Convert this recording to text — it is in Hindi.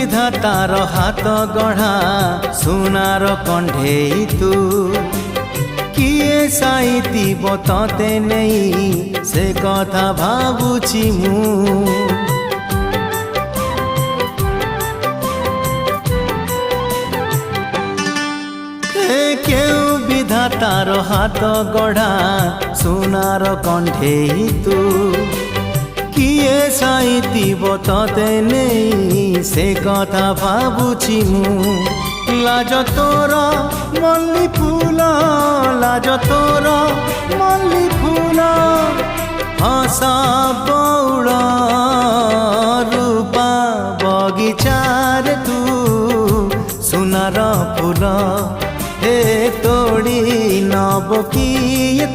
विधातार हाथ गढ़ा सुनार कंढेई तू किए साइतिब तते नहीं से कथा भाबुछि मु केउ विधातार हाथ गढ़ा सुनार कंढेई तू किए साइतिब तते नहीं से कथा भाबुछि मु लाज तोर मल्ली फूल लाज तोर मल्ली फूल हसा बौड़ रूपा बगीचार तू सुनार फूल हे तोड़ी नब किए